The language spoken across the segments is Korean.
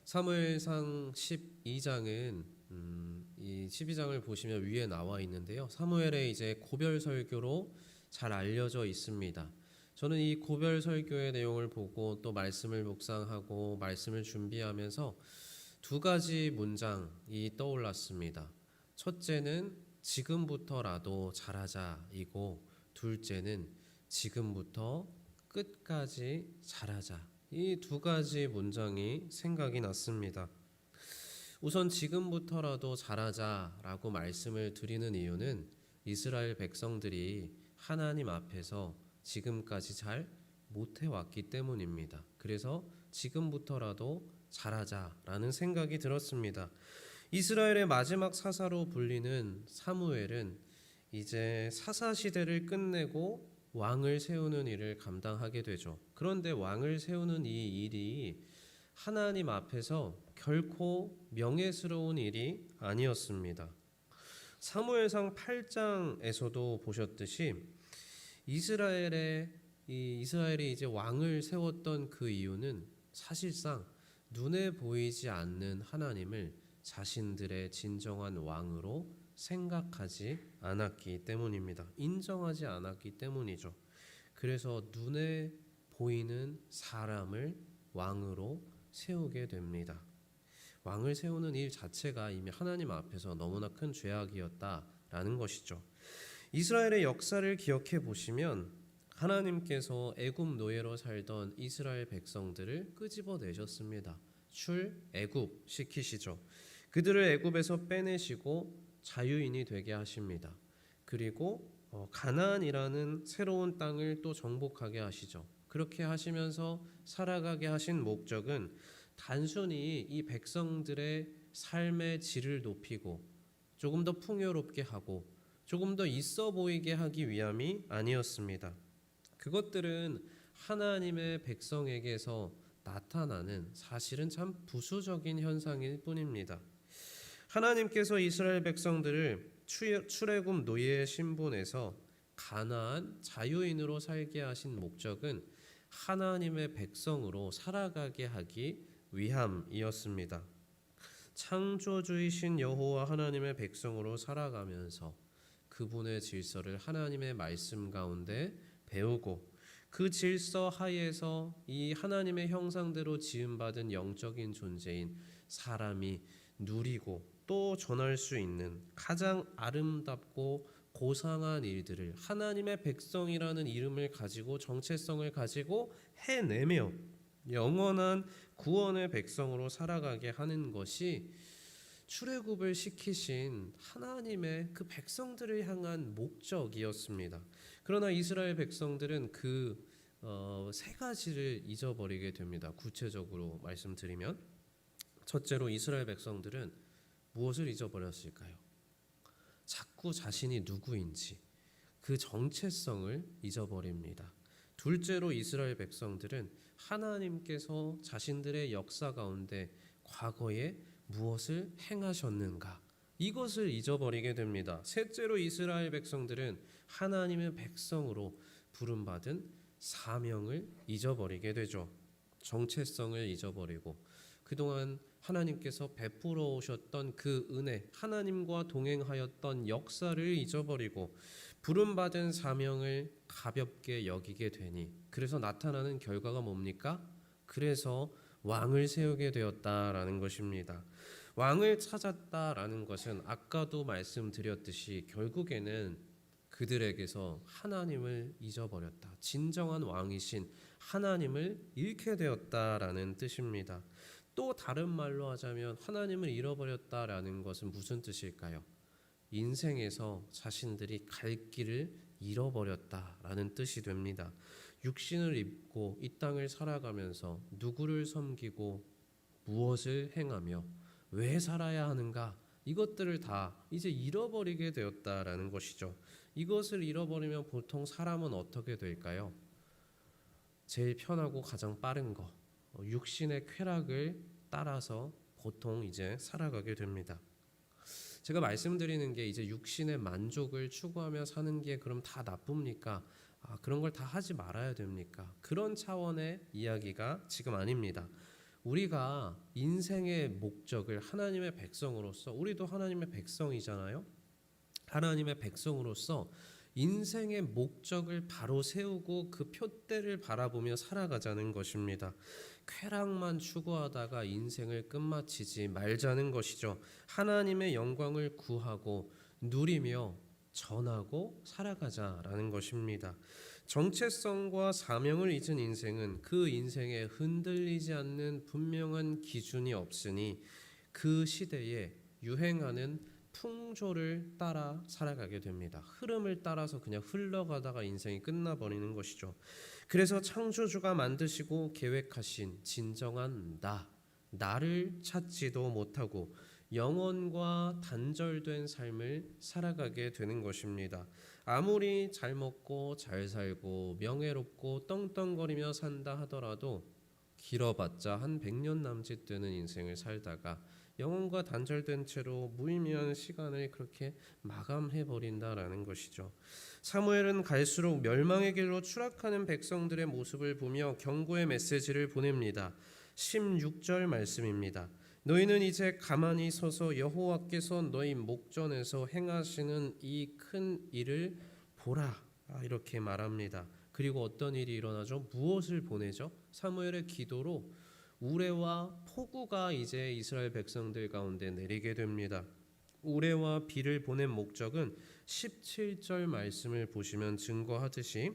사무엘상 12장은 이 12장을 보시면 위에 나와 있는데요. 사무엘의 이제 고별 설교로 잘 알려져 있습니다. 저는 이 고별 설교의 내용을 보고 또 말씀을 묵상하고 말씀을 준비하면서 두 가지 문장이 떠올랐습니다. 첫째는 지금부터라도 잘하자이고, 둘째는 지금부터 끝까지 잘하자. 이 두 가지 문장이 생각이 났습니다. 우선 지금부터라도 잘하자라고 말씀을 드리는 이유는 이스라엘 백성들이 하나님 앞에서 지금까지 잘 못해왔기 때문입니다. 그래서 지금부터라도 잘하자라는 생각이 들었습니다. 이스라엘의 마지막 사사로 불리는 사무엘은 이제 사사 시대를 끝내고 왕을 세우는 일을 감당하게 되죠. 그런데 왕을 세우는 이 일이 하나님 앞에서 결코 명예스러운 일이 아니었습니다. 사무엘상 8장에서도 보셨듯이 이스라엘이 이제 왕을 세웠던 그 이유는 사실상 눈에 보이지 않는 하나님을 자신들의 진정한 왕으로 생각하지 않았기 때문입니다. 인정하지 않았기 때문이죠. 그래서 눈에 보이는 사람을 왕으로 세우게 됩니다. 왕을 세우는 일 자체가 이미 하나님 앞에서 너무나 큰 죄악이었다라는 것이죠. 이스라엘의 역사를 기억해 보시면 하나님께서 애굽 노예로 살던 이스라엘 백성들을 끄집어내셨습니다. 출애굽 시키시죠. 그들을 애굽에서 빼내시고 자유인이 되게 하십니다. 그리고 가나안이라는 새로운 땅을 또 정복하게 하시죠. 그렇게 하시면서 살아가게 하신 목적은 단순히 이 백성들의 삶의 질을 높이고 조금 더 풍요롭게 하고 조금 더 있어 보이게 하기 위함이 아니었습니다. 그것들은 하나님의 백성에게서 나타나는 사실은 참 부수적인 현상일 뿐입니다. 하나님께서 이스라엘 백성들을 출애굽 노예의 신분에서 가나안 자유인으로 살게 하신 목적은 하나님의 백성으로 살아가게 하기 위함이었습니다. 창조주이신 여호와 하나님의 백성으로 살아가면서 그분의 질서를 하나님의 말씀 가운데 배우고 그 질서 하에서 이 하나님의 형상대로 지음받은 영적인 존재인 사람이 누리고 또 전할 수 있는 가장 아름답고 고상한 일들을 하나님의 백성이라는 이름을 가지고 정체성을 가지고 해내며 영원한 구원의 백성으로 살아가게 하는 것이 출애굽을 시키신 하나님의 그 백성들을 향한 목적이었습니다. 그러나 이스라엘 백성들은 그 세 가지를 잊어버리게 됩니다. 구체적으로 말씀드리면 첫째로 이스라엘 백성들은 무엇을 잊어버렸을까요? 자꾸 자신이 누구인지 그 정체성을 잊어버립니다. 둘째로 이스라엘 백성들은 하나님께서 자신들의 역사 가운데 과거에 무엇을 행하셨는가 이것을 잊어버리게 됩니다. 셋째로 이스라엘 백성들은 하나님의 백성으로 부름받은 사명을 잊어버리게 되죠. 정체성을 잊어버리고 그동안 하나님께서 베풀어 오셨던 그 은혜, 하나님과 동행하였던 역사를 잊어버리고 부름받은 사명을 가볍게 여기게 되니 그래서 나타나는 결과가 뭡니까? 그래서 왕을 세우게 되었다라는 것입니다. 왕을 찾았다라는 것은 아까도 말씀드렸듯이 결국에는 그들에게서 하나님을 잊어버렸다. 진정한 왕이신 하나님을 잃게 되었다라는 뜻입니다. 또 다른 말로 하자면 하나님을 잃어버렸다라는 것은 무슨 뜻일까요? 인생에서 자신들이 갈 길을 잃어버렸다라는 뜻이 됩니다. 육신을 입고 이 땅을 살아가면서 누구를 섬기고 무엇을 행하며 왜 살아야 하는가 이것들을 다 이제 잃어버리게 되었다라는 것이죠. 이것을 잃어버리면 보통 사람은 어떻게 될까요? 제일 편하고 가장 빠른 거 육신의 쾌락을 따라서 보통 이제 살아가게 됩니다. 제가 말씀드리는 게 이제 육신의 만족을 추구하며 사는 게 그럼 다 나쁩니까? 그런 걸 다 하지 말아야 됩니까? 그런 차원의 이야기가 지금 아닙니다. 우리가 인생의 목적을 하나님의 백성으로서, 우리도 하나님의 백성이잖아요. 하나님의 백성으로서 인생의 목적을 바로 세우고 그 표대를 바라보며 살아가자는 것입니다. 쾌락만 추구하다가 인생을 끝마치지 말자는 것이죠. 하나님의 영광을 구하고 누리며 전하고 살아가자라는 것입니다. 정체성과 사명을 잊은 인생은 그 인생에 흔들리지 않는 분명한 기준이 없으니 그 시대에 유행하는 풍조를 따라 살아가게 됩니다. 흐름을 따라서 그냥 흘러가다가 인생이 끝나버리는 것이죠. 그래서 창조주가 만드시고 계획하신 진정한 나를 찾지도 못하고 영혼과 단절된 삶을 살아가게 되는 것입니다. 아무리 잘 먹고 잘 살고 명예롭고 떵떵거리며 산다 하더라도 길어봤자 한 100년 남짓 되는 인생을 살다가 영혼과 단절된 채로 무의미한 시간을 그렇게 마감해버린다라는 것이죠. 사무엘은 갈수록 멸망의 길로 추락하는 백성들의 모습을 보며 경고의 메시지를 보냅니다. 16절 말씀입니다. 너희는 이제 가만히 서서 여호와께서 너희 목전에서 행하시는 이 큰 일을 보라, 이렇게 말합니다. 그리고 어떤 일이 일어나죠? 무엇을 보내죠? 사무엘의 기도로 우레와 폭우가 이제 이스라엘 백성들 가운데 내리게 됩니다. 우레와 비를 보낸 목적은 17절 말씀을 보시면 증거하듯이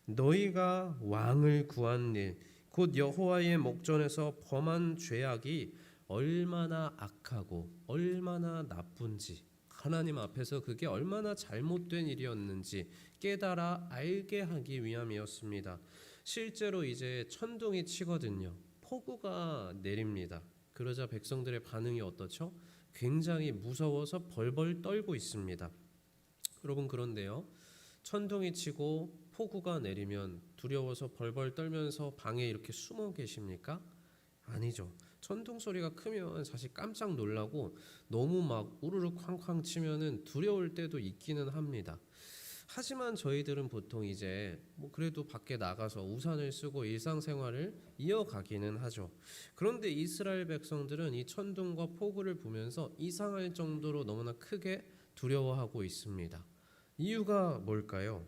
너희가 왕을 구한 일, 곧 여호와의 목전에서 범한 죄악이 얼마나 악하고 얼마나 나쁜지, 하나님 앞에서 그게 얼마나 잘못된 일이었는지 깨달아 알게 하기 위함이었습니다. 실제로 이제 천둥이 치거든요. 폭우가 내립니다. 그러자 백성들의 반응이 어떻죠? 굉장히 무서워서 벌벌 떨고 있습니다. 여러분, 그런데요, 천둥이 치고 폭우가 내리면 두려워서 벌벌 떨면서 방에 이렇게 숨어 계십니까? 아니죠. 천둥 소리가 크면 사실 깜짝 놀라고 너무 막 우르르 쾅쾅 치면은 두려울 때도 있기는 합니다. 하지만 저희들은 보통 이제 그래도 밖에 나가서 우산을 쓰고 일상생활을 이어가기는 하죠. 그런데 이스라엘 백성들은 이 천둥과 폭우를 보면서 이상할 정도로 너무나 크게 두려워하고 있습니다. 이유가 뭘까요?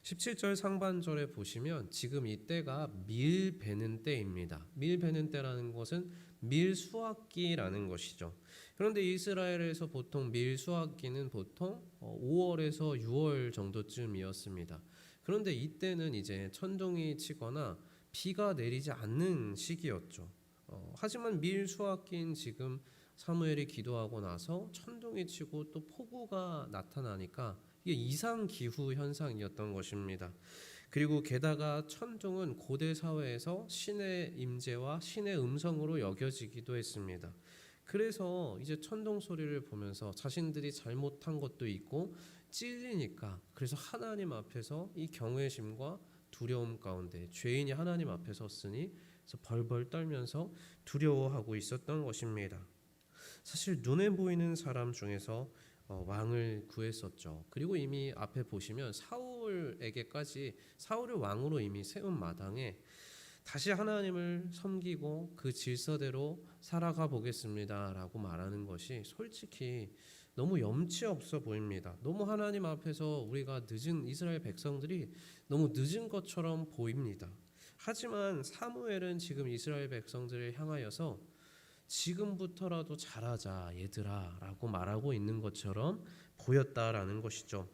17절 상반절에 보시면 지금 이때가 밀 베는 때입니다. 밀 베는 때라는 것은 밀 수확기라는 것이죠. 그런데 이스라엘에서 보통 밀 수확기는 보통 5월에서 6월 정도쯤이었습니다. 그런데 이때는 이제 천둥이 치거나 비가 내리지 않는 시기였죠. 하지만 밀 수확기인 지금 사무엘이 기도하고 나서 천둥이 치고 또 폭우가 나타나니까 이게 이상 기후 현상이었던 것입니다. 그리고 게다가 천둥은 고대 사회에서 신의 임재와 신의 음성으로 여겨지기도 했습니다. 그래서 이제 천둥 소리를 보면서 자신들이 잘못한 것도 있고 찔리니까, 그래서 하나님 앞에서 이 경외심과 두려움 가운데 죄인이 하나님 앞에 섰으니 그래서 벌벌 떨면서 두려워하고 있었던 것입니다. 사실 눈에 보이는 사람 중에서 왕을 구했었죠. 그리고 이미 앞에 보시면 사울을 왕으로 이미 세운 마당에 다시 하나님을 섬기고 그 질서대로 살아가 보겠습니다라고 말하는 것이 솔직히 너무 염치 없어 보입니다. 너무 하나님 앞에서 우리가 늦은, 이스라엘 백성들이 너무 늦은 것처럼 보입니다. 하지만 사무엘은 지금 이스라엘 백성들을 향하여서 지금부터라도 잘하자 얘들아 라고 말하고 있는 것처럼 보였다라는 것이죠.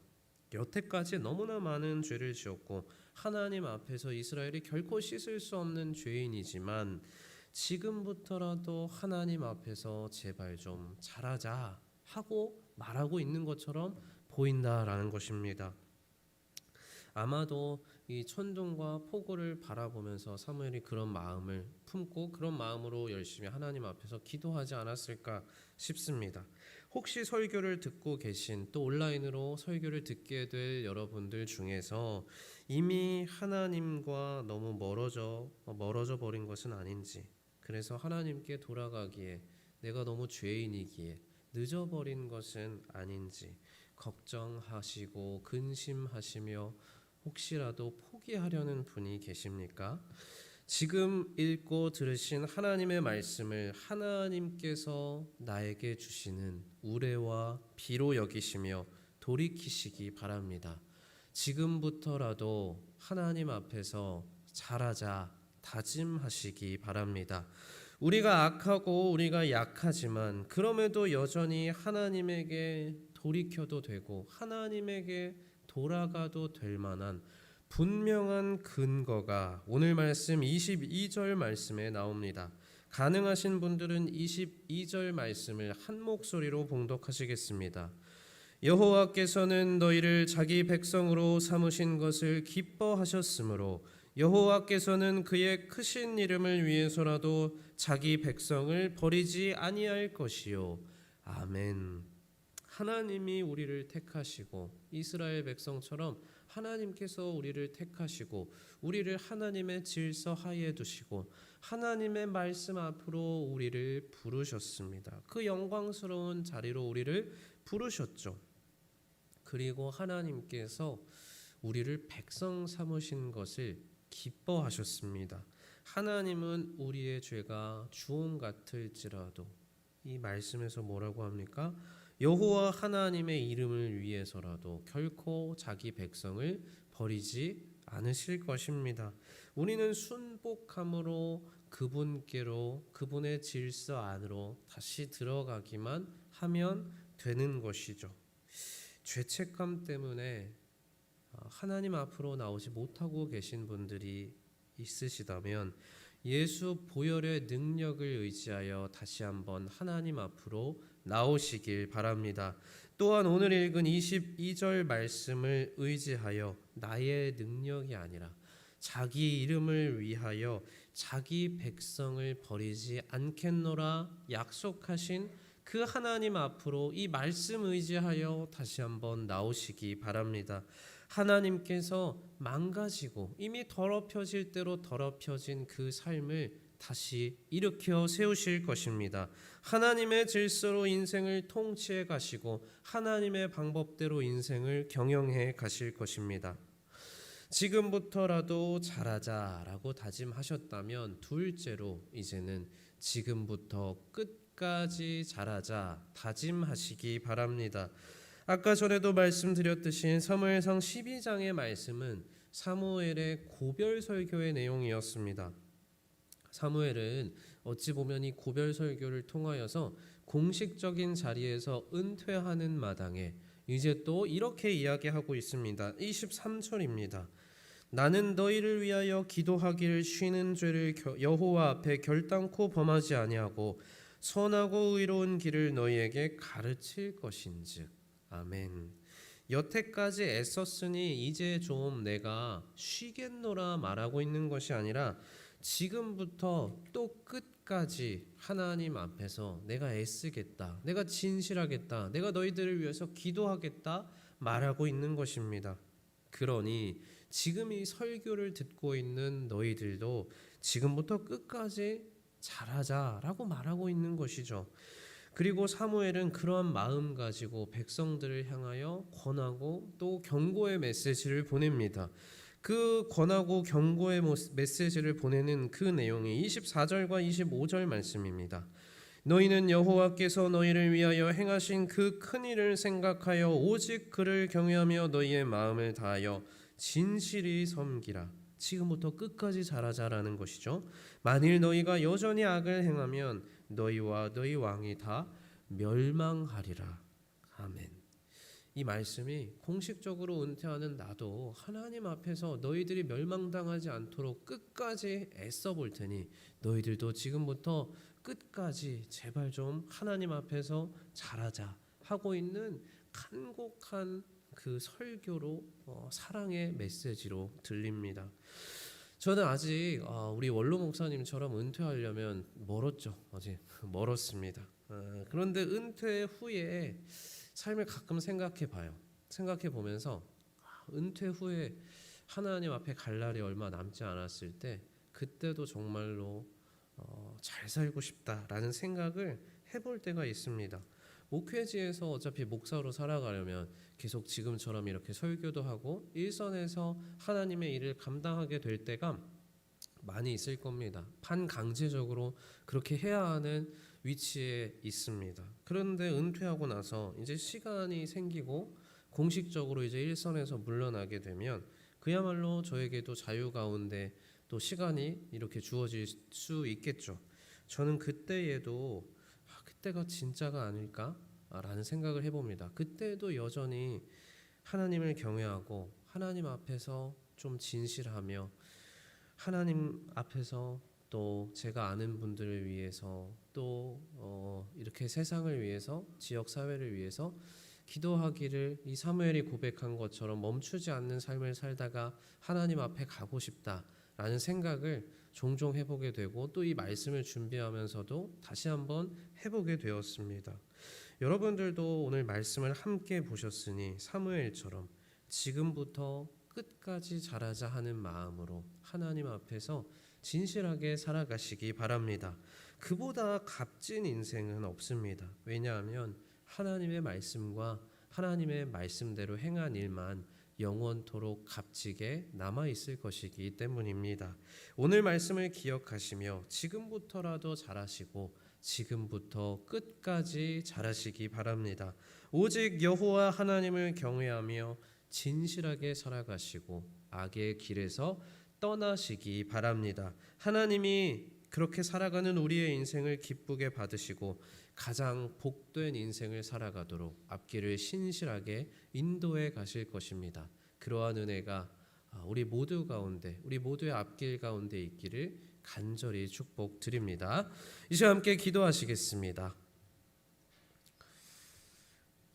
여태까지 너무나 많은 죄를 지었고 하나님 앞에서 이스라엘이 결코 씻을 수 없는 죄인이지만 지금부터라도 하나님 앞에서 제발 좀 잘하자 하고 말하고 있는 것처럼 보인다라는 것입니다. 아마도 이 천둥과 폭우를 바라보면서 사무엘이 그런 마음을 품고 그런 마음으로 열심히 하나님 앞에서 기도하지 않았을까 싶습니다. 혹시 설교를 듣고 계신, 또 온라인으로 설교를 듣게 될 여러분들 중에서 이미 하나님과 너무 멀어져 버린 것은 아닌지, 그래서 하나님께 돌아가기에 내가 너무 죄인이기에 늦어버린 것은 아닌지 걱정하시고 근심하시며 혹시라도 포기하려는 분이 계십니까? 지금 읽고 들으신 하나님의 말씀을 하나님께서 나에게 주시는 우레와 비로 여기시며 돌이키시기 바랍니다. 지금부터라도 하나님 앞에서 잘하자 다짐하시기 바랍니다. 우리가 악하고 우리가 약하지만 그럼에도 여전히 하나님에게 돌이켜도 되고 하나님에게 돌아가도 될 만한 분명한 근거가 오늘 말씀 22절 말씀에 나옵니다. 가능하신 분들은 22절 말씀을 한 목소리로 봉독하시겠습니다. 여호와께서는 너희를 자기 백성으로 삼으신 것을 기뻐하셨으므로 여호와께서는 그의 크신 이름을 위해서라도 자기 백성을 버리지 아니할 것이요. 아멘. 하나님이 우리를 택하시고 이스라엘 백성처럼 하나님께서 우리를 택하시고 우리를 하나님의 질서 하에 두시고 하나님의 말씀 앞으로 우리를 부르셨습니다. 그 영광스러운 자리로 우리를 부르셨죠. 그리고 하나님께서 우리를 백성 삼으신 것을 기뻐하셨습니다. 하나님은 우리의 죄가 주홍 같을지라도 이 말씀에서 뭐라고 합니까? 여호와 하나님의 이름을 위해서라도 결코 자기 백성을 버리지 않으실 것입니다. 우리는 순복함으로 그분께로 그분의 질서 안으로 다시 들어가기만 하면 되는 것이죠. 죄책감 때문에 하나님 앞으로 나오지 못하고 계신 분들이 있으시다면 예수 보혈의 능력을 의지하여 다시 한번 하나님 앞으로 나오시길 바랍니다. 또한 오늘 읽은 22절 말씀을 의지하여 나의 능력이 아니라 자기 이름을 위하여 자기 백성을 버리지 않겠노라 약속하신 그 하나님 앞으로 이 말씀 의지하여 다시 한번 나오시기 바랍니다. 하나님께서 망가지고 이미 더럽혀질 대로 더럽혀진 그 삶을 다시 일으켜 세우실 것입니다. 하나님의 질서로 인생을 통치해 가시고 하나님의 방법대로 인생을 경영해 가실 것입니다. 지금부터라도 잘하자라고 다짐하셨다면 둘째로 이제는 지금부터 끝까지 잘하자 다짐하시기 바랍니다. 아까 전에도 말씀드렸듯이 사무엘상 12장의 말씀은 사무엘의 고별 설교의 내용이었습니다. 사무엘은 어찌 보면 이 고별 설교를 통하여서 공식적인 자리에서 은퇴하는 마당에 이제 또 이렇게 이야기하고 있습니다. 23절입니다. 나는 너희를 위하여 기도하기를 쉬는 죄를 여호와 앞에 결단코 범하지 아니하고 선하고 의로운 길을 너희에게 가르칠 것인즉. 아멘. 여태까지 애썼으니 이제 좀 내가 쉬겠노라 말하고 있는 것이 아니라 지금부터 또 끝까지 하나님 앞에서 내가 애쓰겠다, 내가 진실하겠다, 내가 너희들을 위해서 기도하겠다 말하고 있는 것입니다. 그러니 지금 이 설교를 듣고 있는 너희들도 지금부터 끝까지 잘하자라고 말하고 있는 것이죠. 그리고 사무엘은 그러한 마음 가지고 백성들을 향하여 권하고 또 경고의 메시지를 보냅니다. 그 권하고 경고의 메시지를 보내는 그 내용이 24절과 25절 말씀입니다. 너희는 여호와께서 너희를 위하여 행하신 그 큰 일을 생각하여 오직 그를 경외하며 너희의 마음을 다하여 진실이 섬기라. 지금부터 끝까지 잘하자라는 것이죠. 만일 너희가 여전히 악을 행하면 너희와 너희 왕이 다 멸망하리라. 아멘. 이 말씀이 공식적으로 은퇴하는 나도 하나님 앞에서 너희들이 멸망당하지 않도록 끝까지 애써 볼 테니 너희들도 지금부터 끝까지 제발 좀 하나님 앞에서 잘하자 하고 있는 간곡한 그 설교로 사랑의 메시지로 들립니다. 저는 아직 우리 원로 목사님처럼 은퇴하려면 멀었죠. 아직 멀었습니다. 그런데 은퇴 후에 삶을 가끔 생각해 봐요. 생각해 보면서 은퇴 후에 하나님 앞에 갈 날이 얼마 남지 않았을 때 그때도 정말로 잘 살고 싶다라는 생각을 해볼 때가 있습니다. 목회지에서 어차피 목사로 살아가려면 계속 지금처럼 이렇게 설교도 하고 일선에서 하나님의 일을 감당하게 될 때가 많이 있을 겁니다. 반강제적으로 그렇게 해야 하는 위치에 있습니다. 그런데 은퇴하고 나서 이제 시간이 생기고 공식적으로 이제 일선에서 물러나게 되면 그야말로 저에게도 자유 가운데 또 시간이 이렇게 주어질 수 있겠죠. 저는 그때에도 그때가 진짜가 아닐까라는 생각을 해봅니다. 그때도 여전히 하나님을 경외하고 하나님 앞에서 좀 진실하며 하나님 앞에서 또 제가 아는 분들을 위해서 또 이렇게 세상을 위해서 지역 사회를 위해서 기도하기를 이 사무엘이 고백한 것처럼 멈추지 않는 삶을 살다가 하나님 앞에 가고 싶다라는 생각을 종종 해보게 되고 또 이 말씀을 준비하면서도 다시 한번 해보게 되었습니다. 여러분들도 오늘 말씀을 함께 보셨으니 사무엘처럼 지금부터 끝까지 잘하자 하는 마음으로 하나님 앞에서 진실하게 살아가시기 바랍니다. 그보다 값진 인생은 없습니다. 왜냐하면 하나님의 말씀과 하나님의 말씀대로 행한 일만 영원토록 값지게 남아있을 것이기 때문입니다. 오늘 말씀을 기억하시며 지금부터라도 잘하시고 지금부터 끝까지 잘하시기 바랍니다. 오직 여호와 하나님을 경외하며 진실하게 살아가시고 악의 길에서 떠나시기 바랍니다. 하나님이 그렇게 살아가는 우리의 인생을 기쁘게 받으시고 가장 복된 인생을 살아가도록 앞길을 신실하게 인도해 가실 것입니다. 그러한 은혜가 우리 모두 가운데 우리 모두의 앞길 가운데 있기를 간절히 축복드립니다. 이 시간 함께 기도하시겠습니다.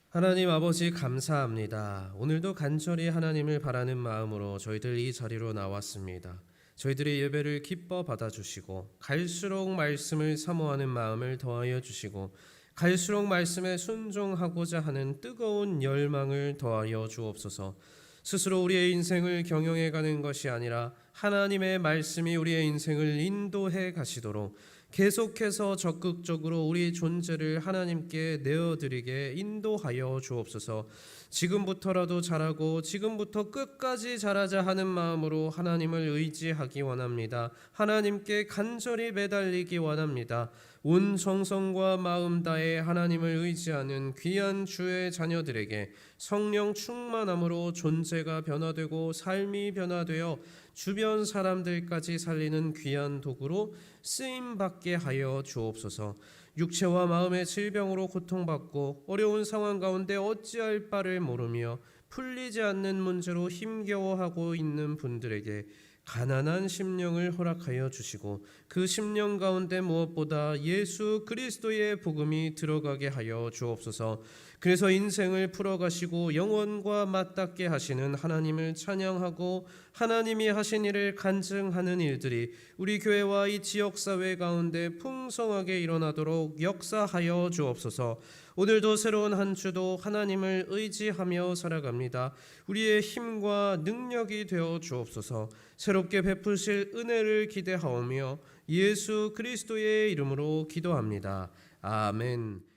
하나님 아버지 감사합니다. 오늘도 간절히 하나님을 바라는 마음으로 저희들 이 자리로 나왔습니다. 저희들의 예배를 기뻐 받아주시고 갈수록 말씀을 사모하는 마음을 더하여 주시고 갈수록 말씀에 순종하고자 하는 뜨거운 열망을 더하여 주옵소서. 스스로 우리의 인생을 경영해가는 것이 아니라 하나님의 말씀이 우리의 인생을 인도해 가시도록 계속해서 적극적으로 우리 존재를 하나님께 내어드리게 인도하여 주옵소서. 지금부터라도 잘하고 지금부터 끝까지 잘하자 하는 마음으로 하나님을 의지하기 원합니다. 하나님께 간절히 매달리기 원합니다. 온 정성과 마음 다해 하나님을 의지하는 귀한 주의 자녀들에게 성령 충만함으로 존재가 변화되고 삶이 변화되어 주변 사람들까지 살리는 귀한 도구로 쓰임받게 하여 주옵소서. 육체와 마음의 질병으로 고통받고 어려운 상황 가운데 어찌할 바를 모르며 풀리지 않는 문제로 힘겨워하고 있는 분들에게 가난한 심령을 허락하여 주시고 그 심령 가운데 무엇보다 예수 그리스도의 복음이 들어가게 하여 주옵소서. 그래서 인생을 풀어가시고 영원과 맞닿게 하시는 하나님을 찬양하고 하나님이 하신 일을 간증하는 일들이 우리 교회와 이 지역사회 가운데 풍성하게 일어나도록 역사하여 주옵소서. 오늘도 새로운 한 주도 하나님을 의지하며 살아갑니다. 우리의 힘과 능력이 되어 주옵소서. 새롭게 베푸실 은혜를 기대하오며 예수 그리스도의 이름으로 기도합니다. 아멘.